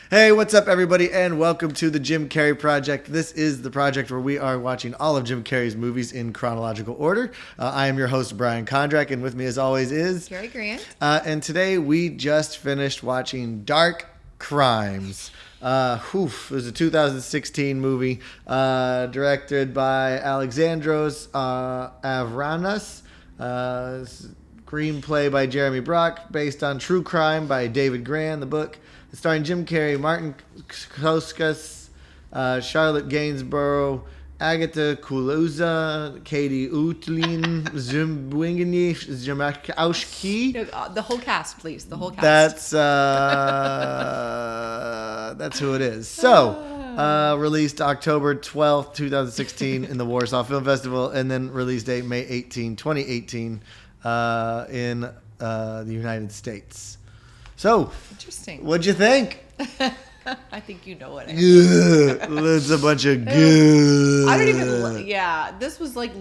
Hey, what's up, everybody, and welcome to the Jim Carrey Project. This is the project where we are watching all of Jim Carrey's movies in chronological order. I am your host, Brian Kondrach, and with me, as always, is Carrie Grant. And today we just finished watching Dark Crimes. It was a 2016 movie directed by Alexandros Avranos. Screenplay by Jeremy Brock, based on True Crime by David Gran, the book. Starring Jim Carrey, Martin Koskas, Charlotte Gainsborough, Agatha Kuluza, Katie Utlin, Zimbwingeni, Zimakowski. No, the whole cast, please. The whole cast. That's who it is. So, released October 12th, 2016 in the Warsaw Film Festival, and then release date May 18, 2018 in the United States. So, interesting. What'd you think? I think you know what I think. It's a bunch of good. I don't even. Yeah, this was like.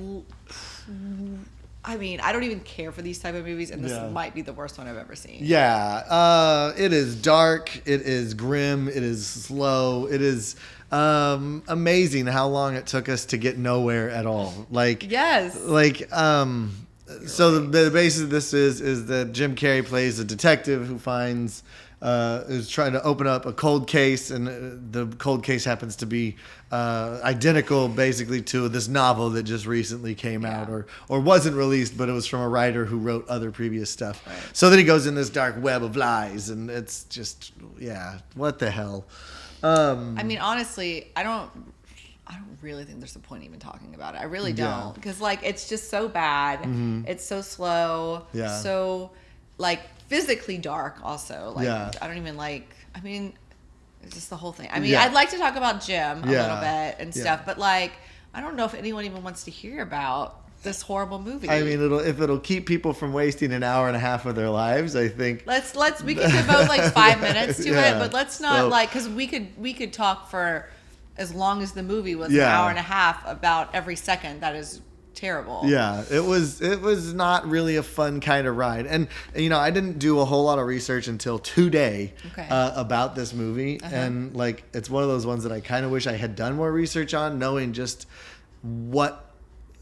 I mean, I don't even care for these type of movies, and this might be the worst one I've ever seen. Yeah, it is dark. It is grim. It is slow. It is amazing how long it took us to get nowhere at all. So the basis of this is that Jim Carrey plays a detective who finds is trying to open up a cold case, and the cold case happens to be identical basically to this novel that just recently came out or wasn't released, but it was from a writer who wrote other previous stuff. Right. So then he goes in this dark web of lies, and it's just what the hell. I mean, honestly, I don't really think there's a point even talking about it. I really don't. Because, it's just so bad. Mm-hmm. It's so slow. Yeah. So, physically dark also. I don't even it's just the whole thing. I mean, I'd like to talk about Jim a little bit and stuff, but, I don't know if anyone even wants to hear about this horrible movie. I mean, it'll keep people from wasting an hour and a half of their lives, I think. We could devote, 5 minutes to it, but let's not, because we could talk for as long as the movie was an hour and a half about every second. That is terrible. Yeah, it was not really a fun kind of ride. And I didn't do a whole lot of research until today about this movie. Uh-huh. And it's one of those ones that I kind of wish I had done more research on, knowing just what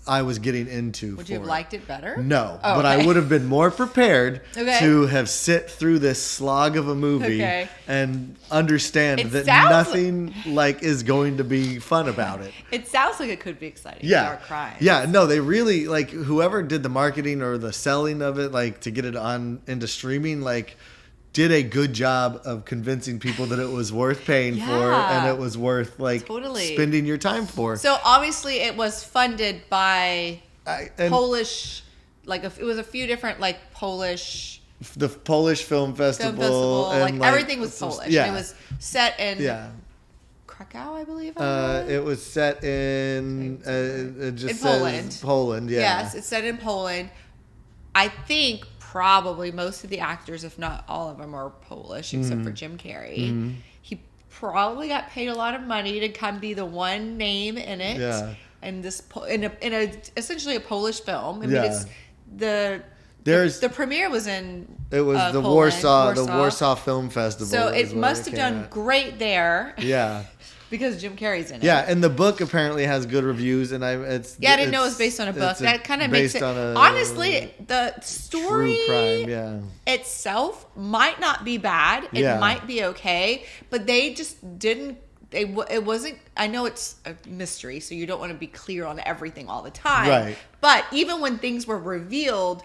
I was getting into. Would you have liked it better? No, but I would have been more prepared to have sit through this slog of a movie and understand that nothing is going to be fun about it. It sounds like it could be exciting. Yeah, Dark Crimes. Yeah. No, they really whoever did the marketing or the selling of it, to get it on into streaming, did a good job of convincing people that it was worth paying for and it was worth spending your time for. So obviously it was funded by Polish, it was a few different Polish. The Polish Film Festival. And everything was Polish. Yeah. And it was set in Krakow, I believe. It was set in Poland. Poland, yeah. Yes, it's set in Poland. I think probably most of the actors, if not all of them, are Polish, except for Jim Carrey. Mm-hmm. He probably got paid a lot of money to come be the one name in it. Yeah. And this in a essentially a Polish film. I mean, it's the premiere was in. It was the Poland, Warsaw Film Festival. So it must have done great there. Yeah. Because Jim Carrey's in it. Yeah, and the book apparently has good reviews, and I didn't know it was based on a book. That kind of makes it. Honestly, the story itself might not be bad. It might be okay, but they just didn't. It wasn't. I know it's a mystery, so you don't want to be clear on everything all the time. Right. But even when things were revealed,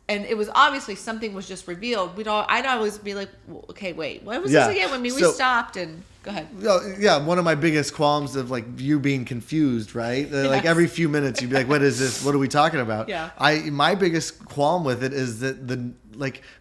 and it was obviously something was just revealed, I'd always be like, well, okay, wait, what was this again? When we stopped and. Go ahead. Yeah, one of my biggest qualms of you being confused, right? Yes. Every few minutes you'd be like, "What is this? What are we talking about?" Yeah. My biggest qualm with it is that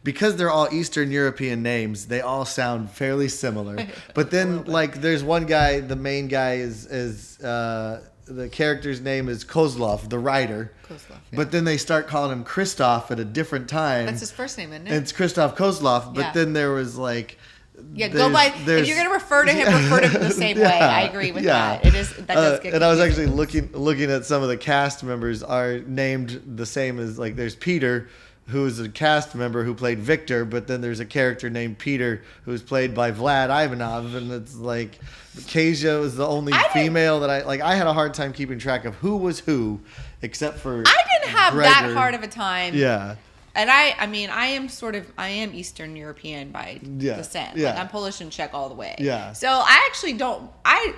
because they're all Eastern European names, they all sound fairly similar. But then there's one guy, the main guy is the character's name is Kozlov, the writer. Kozlov. Yeah. But then they start calling him Christoph at a different time. That's his first name, isn't it? It's Christoph Kozlov. But then there was go by. If you're going to refer to him, refer to him the same way. I agree with that. It is that does get. And I was actually looking at some of the cast members are named the same as there's Peter, who is a cast member who played Victor, but then there's a character named Peter who's played by Vlad Ivanov, and it's like Kasia was the only female that I had a hard time keeping track of who was who, except for I didn't have Gregor. that hard of a time. Yeah. And I am Eastern European by descent. Yeah. Like, I'm Polish and Czech all the way. Yeah. So I actually I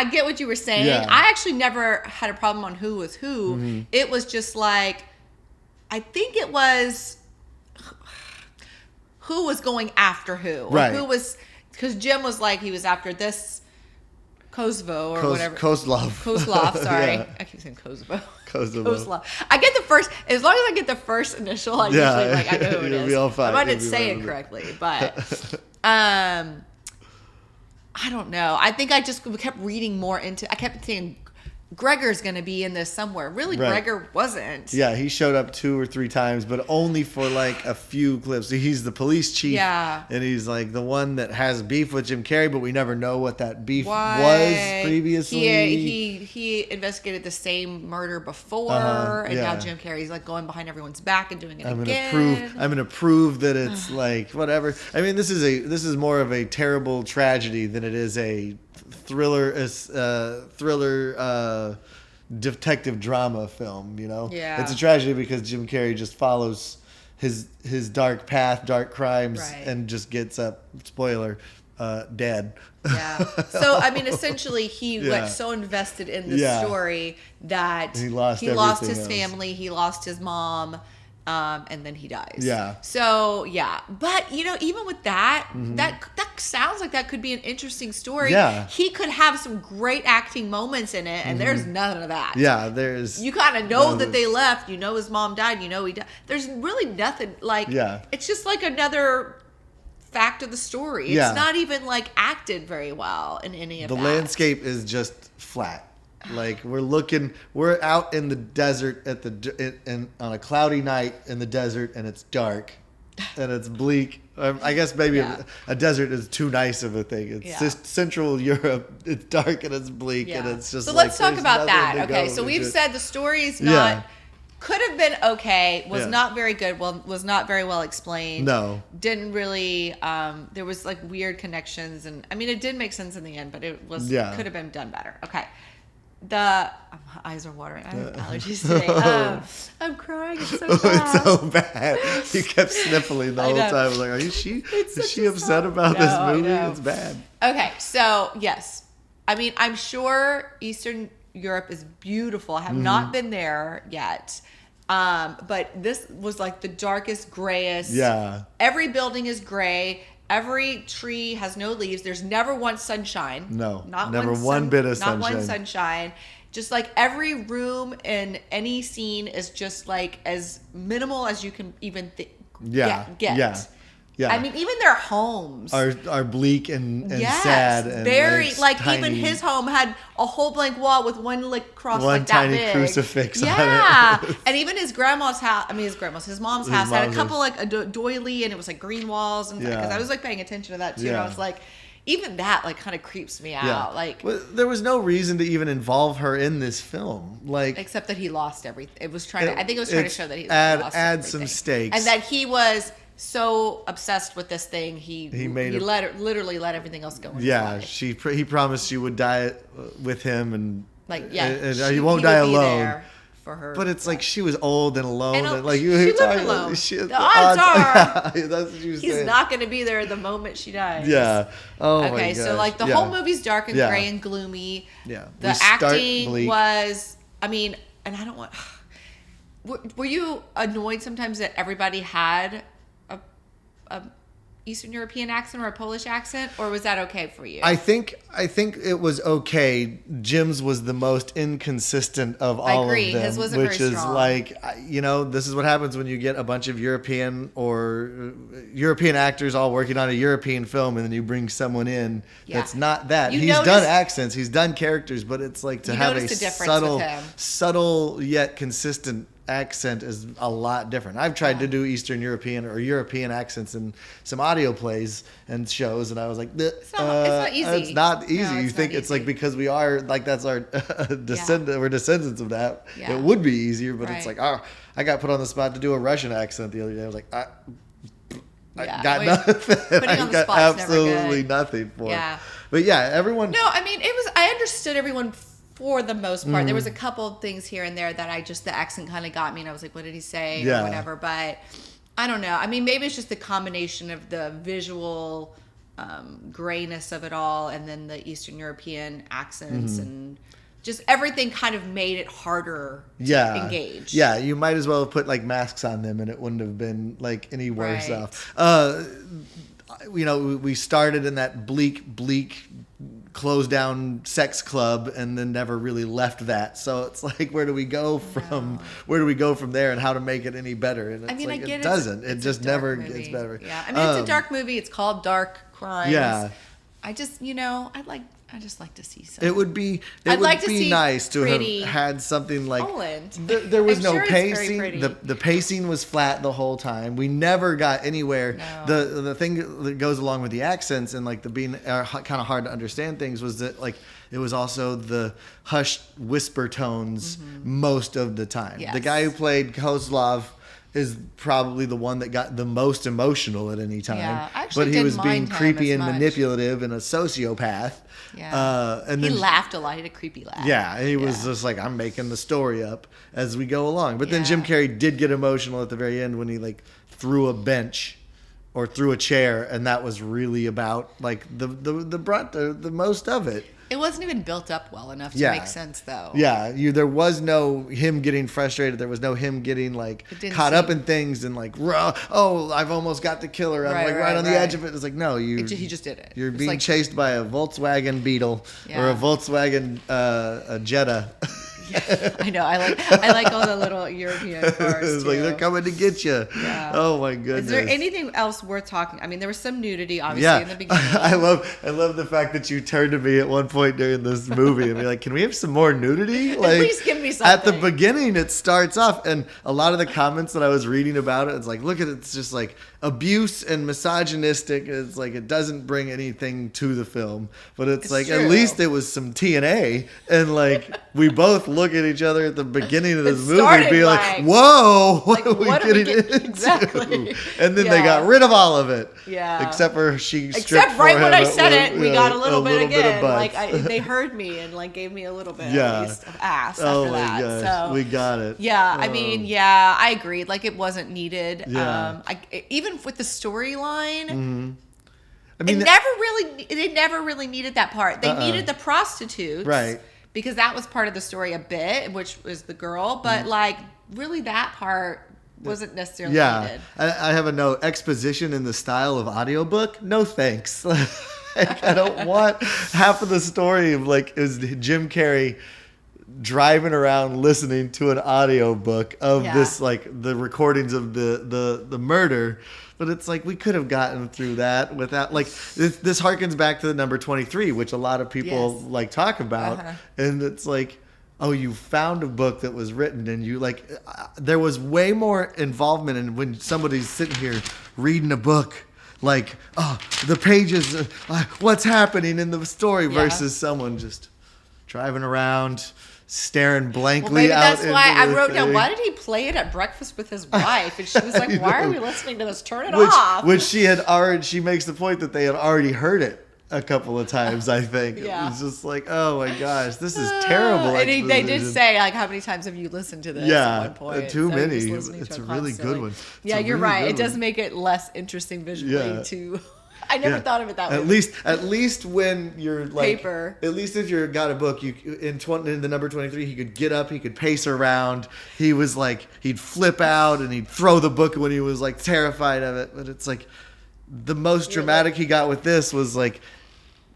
get what you were saying. Yeah. I actually never had a problem on who was who. Mm-hmm. It was just like, I think it was who was going after who. Right. Or who was, because Jim was like, he was after this Kosovo or whatever. Kozlov, sorry. Yeah. I keep saying Kosovo. Kosovo. I get the first, as long as I get the first initial, I usually I know who it is. Be all fine. I didn't say it correctly, but I don't know. I think I just kept reading more into, I kept saying Gregor's going to be in this somewhere. Really, right. Gregor wasn't. Yeah, he showed up 2 or 3 times, but only for like a few clips. He's the police chief, and he's like the one that has beef with Jim Carrey, but we never know what that beef was previously. He investigated the same murder before, and now Jim Carrey's like going behind everyone's back and doing it again. I'm gonna prove that it's like whatever. I mean, this is more of a terrible tragedy than it is a thriller detective drama film, you know? Yeah. It's a tragedy because Jim Carrey just follows his dark path, dark crimes, and just gets up, spoiler, dead. Yeah. So, I mean, essentially, he got so invested in the story that he lost his family, he lost his mom, and then he dies. Yeah. So, yeah. But, you know, even with that, that sounds like that could be an interesting story. Yeah. He could have some great acting moments in it, and there's none of that. Yeah, there's... You kind of know that they left. You know his mom died. You know he died. There's really nothing, like... Yeah. It's just like another fact of the story. It's not even, like, acted very well in any of that. The landscape is just flat. Like we're out in the desert on a cloudy night in the desert, and it's dark and it's bleak. I guess maybe a desert is too nice of a thing. It's just Central Europe. It's dark and it's bleak, and it's just. So let's talk about that. Okay, so we've said the story's not. Could have been okay. Was not very good. Well, was not very well explained. No. Didn't really. There was like weird connections, and I mean, it did make sense in the end, but it was could have been done better. Okay. My eyes are watering. I have allergies today. I'm crying. It's so bad. It's so bad. You kept sniffling the whole time. I was like, is she upset about this movie? It's bad. Okay, so yes. I mean, I'm sure Eastern Europe is beautiful. I have not been there yet. But this was like the darkest, grayest. Yeah. Every building is gray. Every tree has no leaves. There's never once sunshine. No, never one bit of sunshine. Not one sunshine. Just like every room in any scene is just like as minimal as you can even get. Yeah. I mean, even their homes are bleak and sad. And very like tiny. Even his home had a whole blank wall with one cross like that big. One tiny crucifix on it. Yeah. And even his grandma's house, his mom's house had a couple like a doily, and it was like green walls. And because I was like paying attention to that too. And I was like, even that like kind of creeps me out. Yeah. Like, well, there was no reason to even involve her in this film. Like, except that he lost everything. I think it was trying to show that he lost everything. Some stakes. And that he was so obsessed with this thing, he literally let everything else go. In his life. He promised she would die with him, and he won't die alone. For her, but it's like she was old and alone, and like she lived alone. The odds are that's what you he's saying. Not going to be there the moment she dies. Yeah. Oh okay, my gosh. So like the whole movie's dark and gray and gloomy. Yeah. The acting was, I mean, and I don't want. Were you annoyed sometimes that everybody had a Eastern European accent or a Polish accent, or was that okay for you? I think it was okay. Jim's was the most inconsistent of all of them. I agree. His wasn't very strong. Which is like, you know, this is what happens when you get a bunch of European actors all working on a European film, and then you bring someone in that's not that. He's done accents, he's done characters, but it's like to have a subtle yet consistent accent is a lot different. I've tried to do Eastern European or European accents in some audio plays and shows, and I was like, it's not easy. It's not easy. No, you think it's like because we are like that's our we're descendants of that. Yeah. It would be easier, but it's like, oh, I got put on the spot to do a Russian accent the other day. I was like, I got nothing. I got absolutely nothing for it. But yeah, everyone. No, I mean, I understood everyone for the most part. There was a couple of things here and there that the accent kind of got me, and I was like, what did he say? Or whatever. But I don't know. I mean, maybe it's just the combination of the visual grayness of it all, and then the Eastern European accents and just everything kind of made it harder to engage. Yeah, you might as well have put like masks on them and it wouldn't have been like any worse off. We started in that bleak closed down sex club and then never really left that. So it's like, where do we go from there, and how to make it any better? And it's it doesn't. It just never gets better. Yeah. I mean, it's a dark movie. It's called Dark Crimes. Yeah. I just like to see something. It would be nice to have had something like Poland. There was no pacing. The pacing was flat the whole time. We never got anywhere. No. The thing that goes along with the accents and like the being kind of hard to understand things was that like it was also the hushed whisper tones most of the time. Yes. The guy who played Kozlov is probably the one that got the most emotional at any time. Yeah, but he was being creepy and manipulative and a sociopath. Yeah. And then, he laughed a lot. He had a creepy laugh. Yeah, he was just like, I'm making the story up as we go along. But then Jim Carrey did get emotional at the very end when he like threw a bench or threw a chair, and that was really about like the most of it. It wasn't even built up well enough to make sense, though. Yeah, there was no him getting frustrated. There was no him getting like caught up in things and like, oh, I've almost got the killer. I'm right on the edge of it. It's like, no, he just did it. You're being chased by a Volkswagen Beetle or a Volkswagen a Jetta. Yeah, I know. I like all the little European cars. It's like they're coming to get you. Yeah. Oh my goodness. Is there anything else worth talking? I mean, there was some nudity, obviously, in the beginning. I love the fact that you turned to me at one point during this movie and be like, "Can we have some more nudity?" Like, at least give me something. At the beginning, it starts off, and a lot of the comments that I was reading about it, it's like, look at it, it's just like abuse and misogynistic. It's like it doesn't bring anything to the film, but it's like true. At least it was some TNA, and like we both look at each other at the beginning of this movie and be like, whoa, what are we getting into? Exactly. And then they got rid of all of it. Yeah. Except for right when I said it, we got a little bit again. Like they heard me and like gave me a little bit at least of ass after that. Gosh. So we got it. Yeah, I mean, I agreed. Like it wasn't needed. Yeah. Even with the storyline. Mm-hmm. I mean, they never really needed that part. They needed the prostitutes. Right. Because that was part of the story a bit, which was the girl. But like really that part wasn't necessarily needed. I have a note. Exposition in the style of audiobook? No thanks. I don't want half of the story of like is Jim Carrey driving around listening to an audiobook of this like the recordings of the murder. But it's like we could have gotten through that without like this harkens back to the number 23, which a lot of people like talk about, and it's like, oh, you found a book that was written, and you like there was way more involvement in when somebody's sitting here reading a book, like the pages, what's happening in the story versus someone just driving around. Staring blankly out. That's why I wrote down, why did he play it at breakfast with his wife? And she was like, why are we listening to this? Turn it off. Which she makes the point that they had already heard it a couple of times, I think. It was just like, oh my gosh, this is terrible. And they did say, like, how many times have you listened to this at one point? Too many. It's a really good one. Yeah, you're right. It does make it less interesting visually too. I never thought of it that way. At least when you're like paper. At least if you got a book, you in the number 23, he could get up, he could pace around. He was like he'd flip out and he'd throw the book when he was like terrified of it. But it's like the most dramatic he got with this was like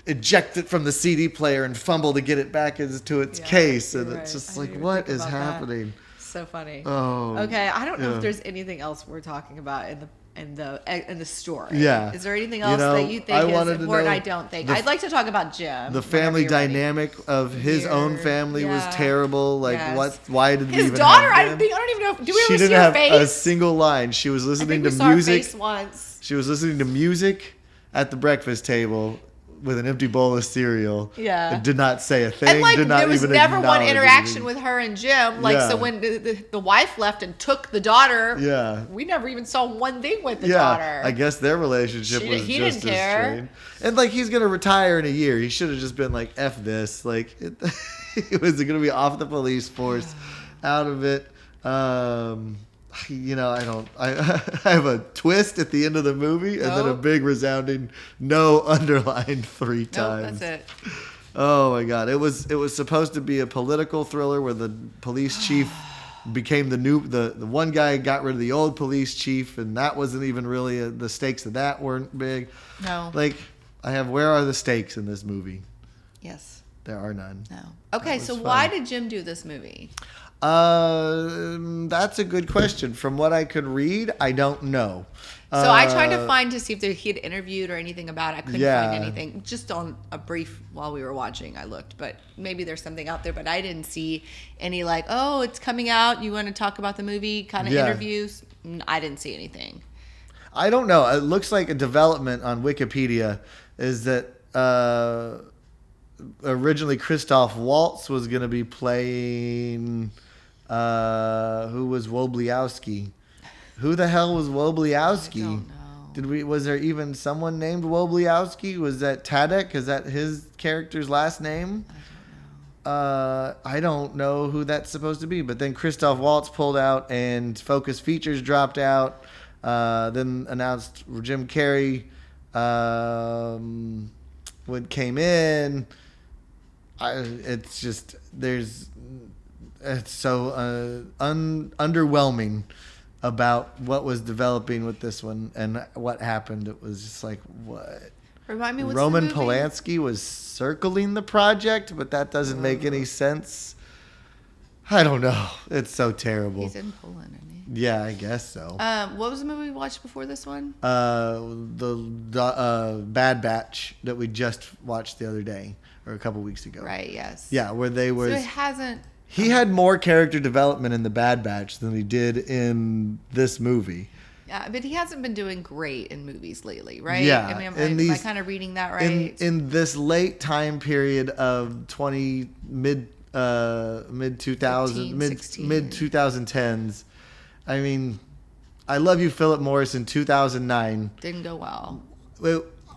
eject it from the CD player and fumble to get it back into its case, and it's just like what is happening? So funny. Oh, okay. I don't know if there's anything else we're talking about in the in the story. Yeah. Is there anything else that you think is important? I don't think. I'd like to talk about Jim. The family dynamic of his own family was terrible. Like, why did we even his daughter? have him? I don't even know. Do we She ever see didn't her have face? a single line. She was listening to saw music. Her face once. She was listening to music at the breakfast table with an empty bowl of cereal. Yeah. It did not say a thing. And like, did not there was even never one interaction anything. with her and Jim. Like, so when the wife left and took the daughter, we never even saw one thing with the daughter. I guess their relationship was he just didn't care. as strained. And like, he's gonna retire in a year. He should have just been like, F this. Like, it was gonna be off the police force, out of it. I have a twist at the end of the movie and then a big resounding no underlined 3 times. That's it. Oh my God. It was supposed to be a political thriller where the police chief became the one guy got rid of the old police chief, and that wasn't even really the stakes of that weren't big. No. Like, where are the stakes in this movie? Yes. There are none. No. Okay, so why did Jim do this movie? That's a good question. From what I could read, I don't know. So I tried to see if he had interviewed or anything about it. I couldn't find anything. Just on a brief while we were watching, I looked, but maybe there's something out there. But I didn't see any like, oh, it's coming out. You want to talk about the movie kind of interviews? I didn't see anything. I don't know. It looks like a development on Wikipedia is that originally Christoph Waltz was going to be playing. Who was Wobliowski? Who the hell was Wobliowski? I don't know. Was there even someone named Wobliowski? Was that Tadek? Is that his character's last name? I don't know. I don't know who that's supposed to be. But then Christoph Waltz pulled out and Focus Features dropped out. Then announced Jim Carrey came in. It's so underwhelming about what was developing with this one and what happened. It was just like, what? Remind me, what's Roman the movie? Polanski was circling the project, but that doesn't make any sense. I don't know. It's so terrible. He's in Poland, isn't he? Yeah, I guess so. What was the movie we watched before this one? The Bad Batch that we just watched the other day or a couple weeks ago. Right. Yes. Yeah, where they were. So it hasn't. He had more character development in the Bad Batch than he did in this movie. Yeah, but he hasn't been doing great in movies lately, right? Yeah. I mean, am I kind of reading that right? In this late time period of mid 2010s, I mean, I Love You, Philip Morris in 2009. Didn't go well.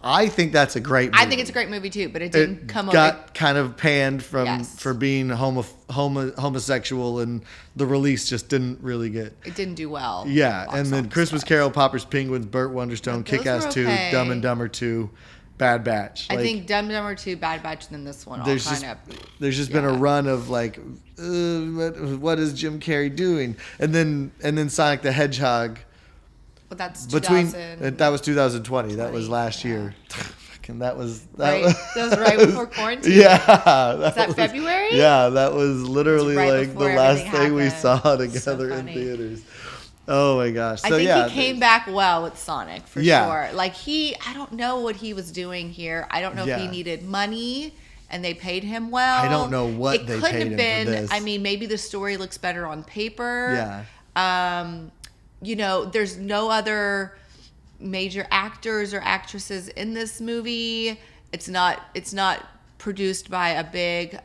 I think that's a great movie. I think it's a great movie too, but it didn't come got kind of panned for being homosexual, and the release just didn't really get. It didn't do well. Yeah, and then Christmas Carol, Poppers, Penguins, Burt Wonderstone, Kick-Ass 2, Dumb and Dumber 2, Bad Batch. I think Dumb and Dumber 2, Bad Batch, and then this one there's just been a run of like, what is Jim Carrey doing? And then Sonic the Hedgehog. Well, that's 2000. That was 2020. That was last year. That was right before quarantine. Yeah. Was that February? Yeah, that was literally like the last thing we saw together so in theaters. Oh my gosh. So, I think he came back well with Sonic for sure. Like I don't know what he was doing here. I don't know if he needed money and they paid him well. I don't know what they paid him for this. I mean, maybe the story looks better on paper. Yeah. There's no other major actors or actresses in this movie. It's not produced by a big,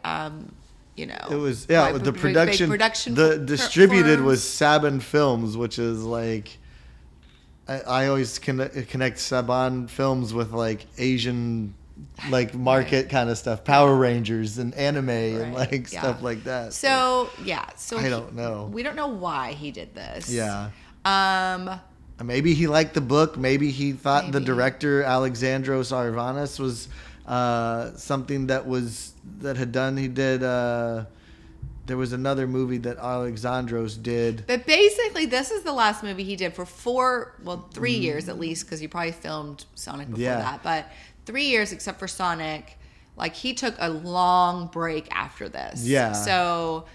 It was the production. The distributed was Saban Films, which is like I always connect Saban Films with like Asian like market kind of stuff, Power Rangers and anime and like stuff like that. So I don't know. We don't know why he did this. Yeah. Maybe he liked the book. Maybe he thought the director Alexandros Arvanis was something that had done. He did. There was another movie that Alexandros did. But basically, this is the last movie he did for 3 years at least, because he probably filmed Sonic before that. But 3 years, except for Sonic, like he took a long break after this. Yeah. So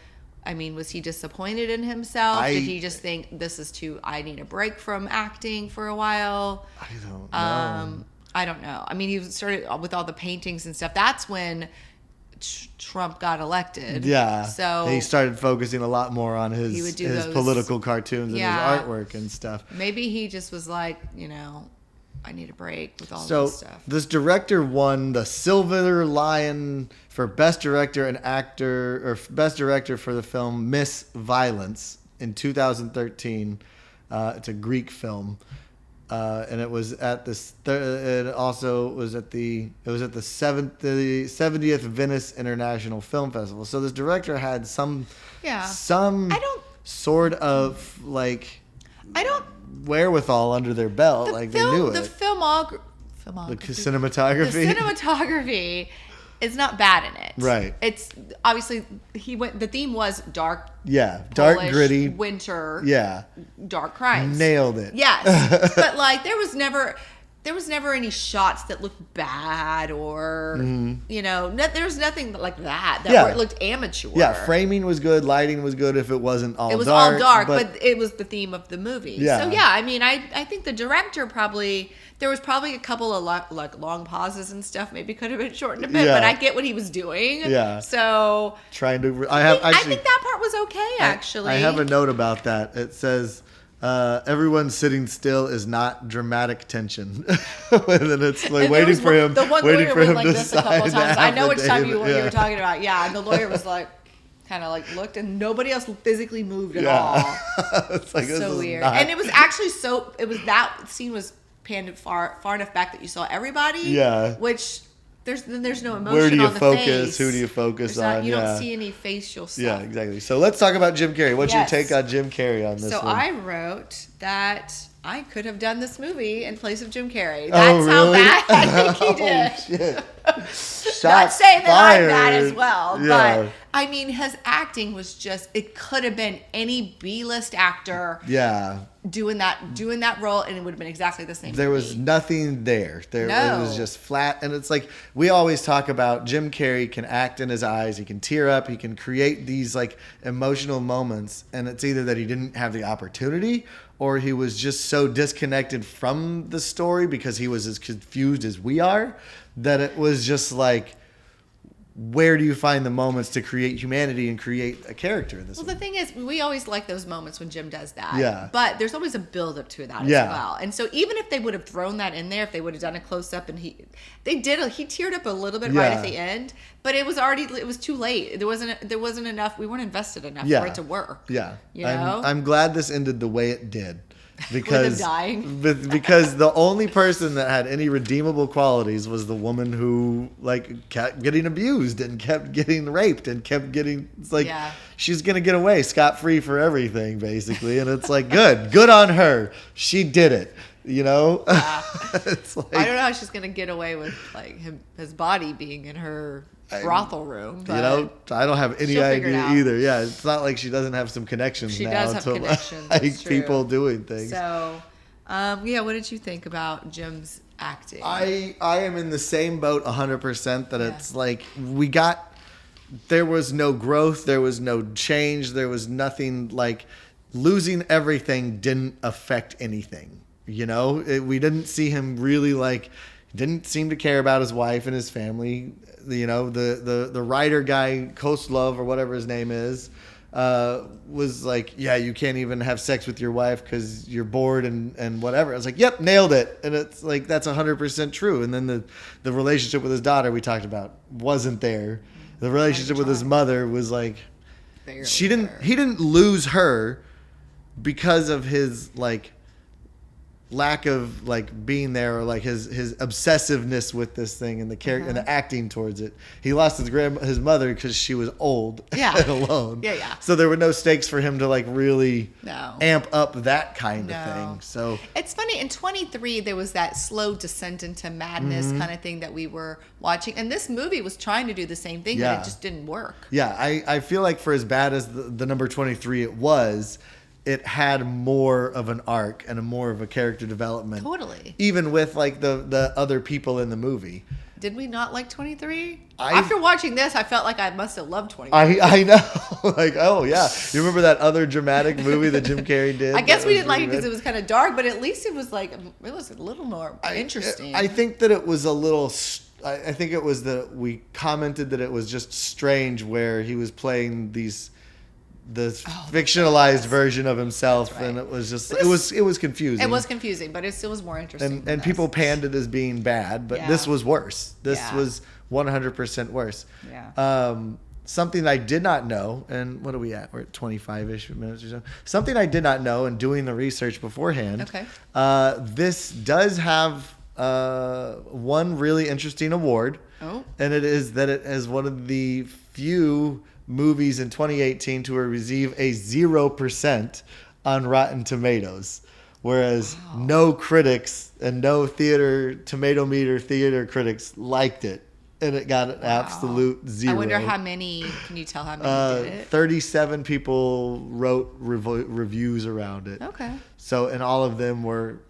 I mean, was he disappointed in himself? Did he just think I need a break from acting for a while? I don't know. I don't know. I mean, he started with all the paintings and stuff. That's when Trump got elected. Yeah. So he started focusing a lot more on his political cartoons and his artwork and stuff. Maybe he just was like, I need a break with all this stuff. So this director won the Silver Lion for Best Director and Actor, or Best Director for the film Miss Violence in 2013. It's a Greek film. And it was at this. It also was at the 70th Venice International Film Festival. So this director had some sort of wherewithal under their belt, they knew it. The cinematography. The cinematography is not bad in it. Right. It's obviously the theme was dark. Yeah, dark, Polish, gritty, winter. Yeah, dark crimes. Nailed it. Yes, but there was never any shots that looked bad or there was nothing like that where it looked amateur. Yeah, framing was good, lighting was good. If it wasn't all dark, it was all dark, but it was the theme of the movie. Yeah. So yeah, I mean, I think the director there was probably a couple of long pauses and stuff. Maybe could have been shortened a bit, but I get what he was doing. Yeah. So I think that part was okay. Actually, I have a note about that. It says. Everyone sitting still is not dramatic tension. And then it's waiting for him to sign. I know which time you were talking about. Yeah, and the lawyer was kind of looked, and nobody else physically moved at all. It's so weird. And it was actually that scene was panned far enough back that you saw everybody. Yeah. Which there's no emotion. Where do you on the focus? face. Who do you focus on? You don't see any facial stuff. Yeah, exactly. So let's talk about Jim Carrey. What's your take on Jim Carrey on this one? So I wrote that I could have done this movie in place of Jim Carrey. That's how bad I think he did. Shit. Not saying that I'm bad as well, but I mean, his acting was just, it could have been any B-list actor. Yeah. Doing that role, and it would have been exactly the same. There was nothing there. It was just flat, and it's we always talk about Jim Carrey can act in his eyes, he can tear up, he can create these emotional moments, and it's either that he didn't have the opportunity or he was just so disconnected from the story because he was as confused as we are that it was just where do you find the moments to create humanity and create a character in this movie? The thing is, we always like those moments when Jim does that. Yeah. But there's always a build-up to that as well. And so even if they would have thrown that in there, if they would have done a close-up, and he teared up a little bit right at the end, but it was too late. There wasn't enough, we weren't invested enough for it to work. Yeah. You know? I'm glad this ended the way it did. Because with him dying. Because the only person that had any redeemable qualities was the woman who kept getting abused and kept getting raped and kept getting she's gonna get away scot-free for everything basically, and it's good on her, she did it. Yeah. It's I don't know how she's gonna get away with his body being in her brothel room. But I don't have any idea either. Yeah, it's not like she doesn't have some connections. She now does have connections. People doing things. So, what did you think about Jim's acting? I am in the same boat 100%. That it's there was no growth, there was no change, there was nothing. Losing everything didn't affect anything. We didn't see him really didn't seem to care about his wife and his family. The writer guy, Koslov or whatever his name is, was you can't even have sex with your wife because you're bored and whatever. I was yep, nailed it. And it's that's 100% true. And then the relationship with his daughter we talked about wasn't there. The relationship with his mother was he didn't lose her because of his lack of being there or his obsessiveness with this thing and the character and the acting towards it. He lost his mother because she was old and alone. Yeah. So there were no stakes for him to really amp up that kind of thing. So it's funny, in 23 there was that slow descent into madness kind of thing that we were watching, and this movie was trying to do the same thing, but it just didn't work. Yeah, I feel for as bad as the number 23 it was, it had more of an arc and more of a character development. Totally. Even with the other people in the movie. Did we not like 23? After watching this, I felt like I must have loved 23. I know. Like, oh, yeah. You remember that other dramatic movie that Jim Carrey did? I guess we didn't like it because it was kind of dark, but at least it was a little more interesting. I think that it was a little... I think it was that we commented that it was just strange where he was playing the fictionalized version of himself, right. And it was just it was confusing. It was confusing, but it still was more interesting. And people panned it as being bad, but this was worse. This was 100% worse. Yeah. Something I did not know, and what are we at? We're at 25-ish minutes or so. Something I did not know, and doing the research beforehand. Okay. This does have one really interesting award. Oh. And it is that it is one of the few movies in 2018 to receive a 0% on Rotten Tomatoes, whereas no critics and no tomato meter theater critics liked it, and it got an absolute 0. I wonder how many. Can you tell how many did it? 37 people wrote reviews around it. Okay. So, and all of them were...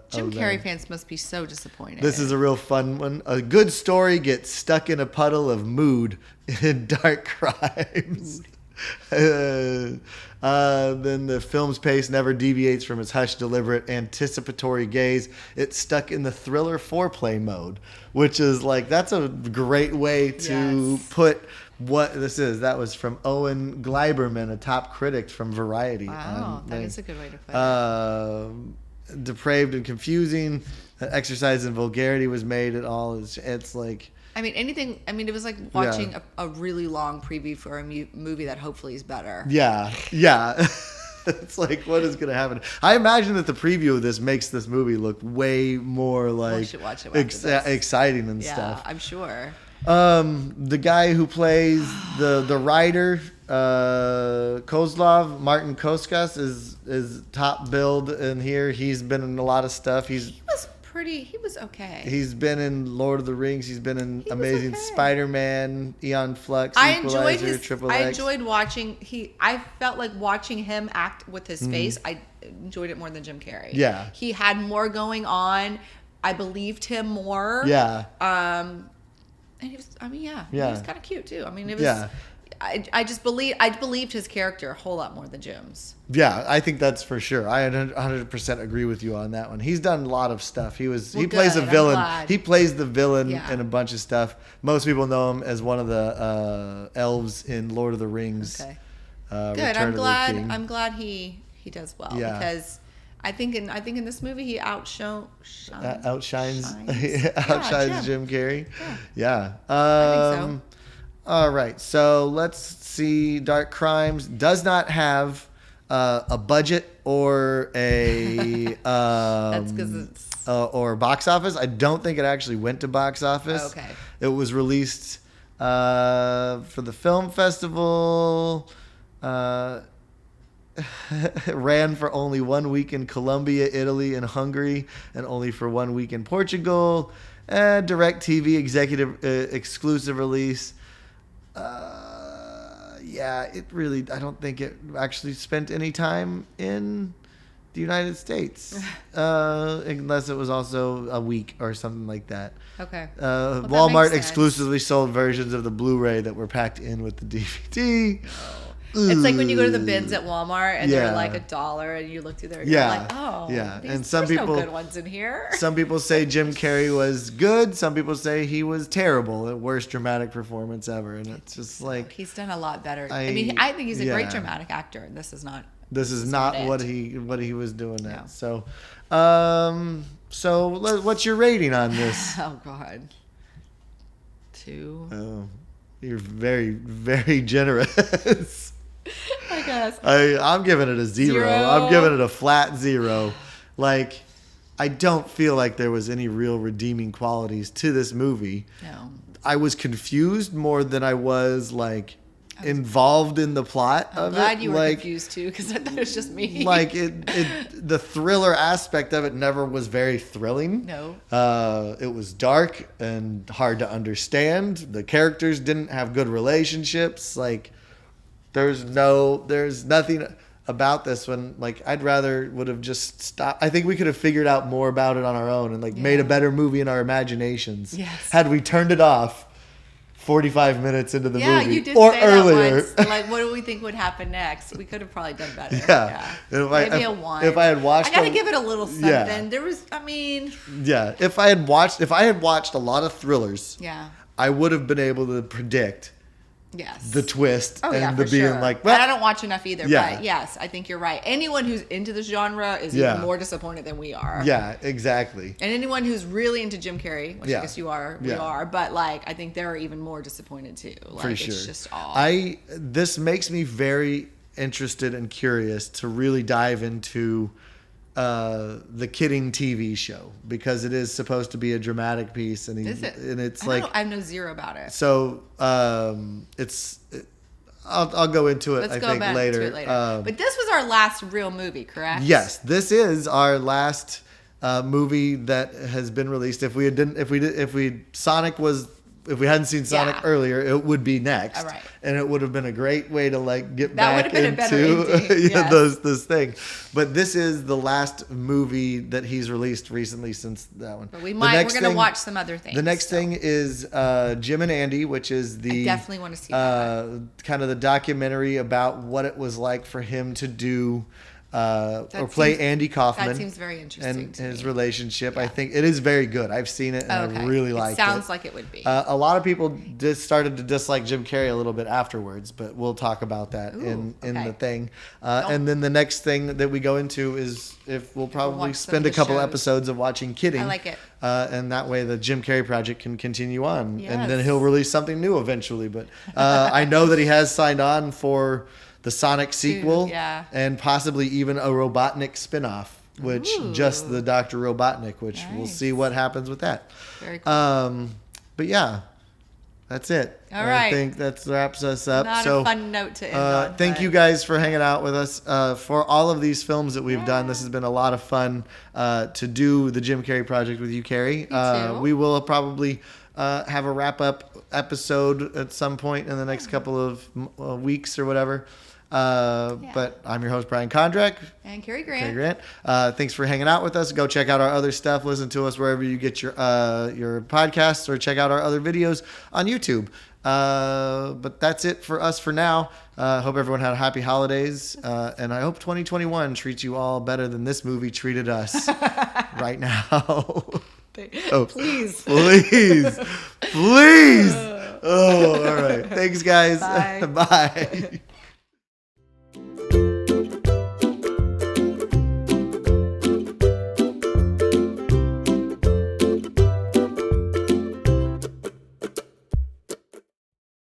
Jim Carrey fans must be so disappointed. This is a real fun one. A good story gets stuck in a puddle of mood in dark crimes. Then the film's pace never deviates from its hushed, deliberate, anticipatory gaze. It's stuck in the thriller foreplay mode, which is that's a great way to put what this is. That was from Owen Gleiberman, a top critic from Variety. Wow, that is a good way to put it. Depraved and confusing. Exercise in vulgarity was made at all. It's like... it was like watching a really long preview for a movie that hopefully is better. Yeah. It's like, what is going to happen? I imagine that the preview of this makes this movie look way more watch it exciting and stuff. Yeah, I'm sure. The guy who plays the writer, Kozlov, Martin Koskas, is top billed in here. He's been in a lot of stuff. He was okay. He's been in Lord of the Rings. He's been in Amazing Spider-Man, Eon Flux, Equalizer, Triple X. I enjoyed watching. I felt like watching him act with his face. I enjoyed it more than Jim Carrey. Yeah, he had more going on. I believed him more. Yeah. And he was. He was kind of cute too. It was. Yeah. I believed his character a whole lot more than Jim's. Yeah, I think that's for sure. I 100% agree with you on that one. He's done a lot of stuff. He plays a villain. He plays the villain in a bunch of stuff. Most people know him as one of the elves in Lord of the Rings. Okay. Good. I'm glad he does well because I think in this movie he outshines Jim Carrey. Yeah. I think so. All right, so let's see. Dark Crimes does not have a budget or a that's because it's or box office. I don't think it actually went to box office. Oh, okay. It was released for the film festival. Ran for only 1 week in Colombia, Italy, and Hungary, and only for 1 week in Portugal. DirecTV executive exclusive release. I don't think it actually spent any time in the United States, unless it was also a week or something like that. Okay. Walmart exclusively sold versions of the Blu-ray that were packed in with the DVD. Oh. It's like when you go to the bins at Walmart and they're like $1 and you look through there and you're like, oh, and some people, no good ones in here. Some people say Jim Carrey was good. Some people say he was terrible. The worst dramatic performance ever. And it's just like... He's done a lot better. I think he's a great dramatic actor, and this is not... This is not what he was doing now. So, what's your rating on this? Oh, God. 2. Oh, you're very, very generous. I guess. I'm giving it a 0. I'm giving it a flat 0. Like, I don't feel like there was any real redeeming qualities to this movie. No. I was confused more than I was involved in the plot of it. I'm glad you were confused too, because I thought it was just me. The thriller aspect of it never was very thrilling. No. It was dark and hard to understand. The characters didn't have good relationships. There's nothing. about this one. Like, I'd rather would have just stopped. I think we could have figured out more about it on our own and like made a better movie in our imaginations. Yes. Had we turned it off 45 minutes into the movie. Yeah, you did or say earlier. that once. Like, what do we think would happen next? We could have probably done better. Yeah. Maybe a 1. If I had watched, I gotta give it a little something. Yeah. There was, I mean. Yeah. If I had watched a lot of thrillers. Yeah. I would have been able to predict. Yes. The twist and the being like, well, and I don't watch enough either, but yes, I think you're right. Anyone who's into this genre is even more disappointed than we are. Yeah, exactly. And anyone who's really into Jim Carrey, which I guess you are, we are, but like I think they're even more disappointed too. Like for sure. It's just all. This makes me very interested and curious to really dive into the Kidding TV show, because it is supposed to be a dramatic piece, and it's I know zero about it. So I'll go into it. I think later. But this was our last real movie, correct? Yes, this is our last movie that has been released. If we hadn't seen Sonic earlier, it would be next. All right. And it would have been a great way to like get back into this thing. But this is the last movie that he's released recently since that one. But we're going to watch some other things. The next thing is Jim and Andy, which is I definitely want to see that. Kind of the documentary about what it was like for him to do or play Andy Kaufman. That seems very interesting. And his relationship. I think it is very good. I've seen it and I really like it. Sounds like it would be. A lot of people started to dislike Jim Carrey a little bit afterwards, but we'll talk about that in the thing. And then the next thing that we go into is we'll probably spend a couple episodes of watching Kidding. I like it. And that way the Jim Carrey Project can continue on. Yes. And then he'll release something new eventually. But I know that he has signed on for the Sonic sequel, and possibly even a Robotnik spinoff, which just the Dr. Robotnik, which we'll see what happens with that. Very cool. But yeah, that's it. All right. I think that wraps us up. Not a fun note to end on. Thank you guys for hanging out with us for all of these films that we've done. This has been a lot of fun to do the Jim Carrey Project with you, Carrie. We will probably have a wrap-up episode at some point in the next couple of weeks or whatever. But I'm your host, Brian Kondrach. And Carrie Grant. Thanks for hanging out with us. Go check out our other stuff. Listen to us wherever you get your podcasts, or check out our other videos on YouTube. But that's it for us for now. Hope everyone had happy holidays. And I hope 2021 treats you all better than this movie treated us right now. Please. Please. Oh, all right. Thanks, guys. Bye. Bye.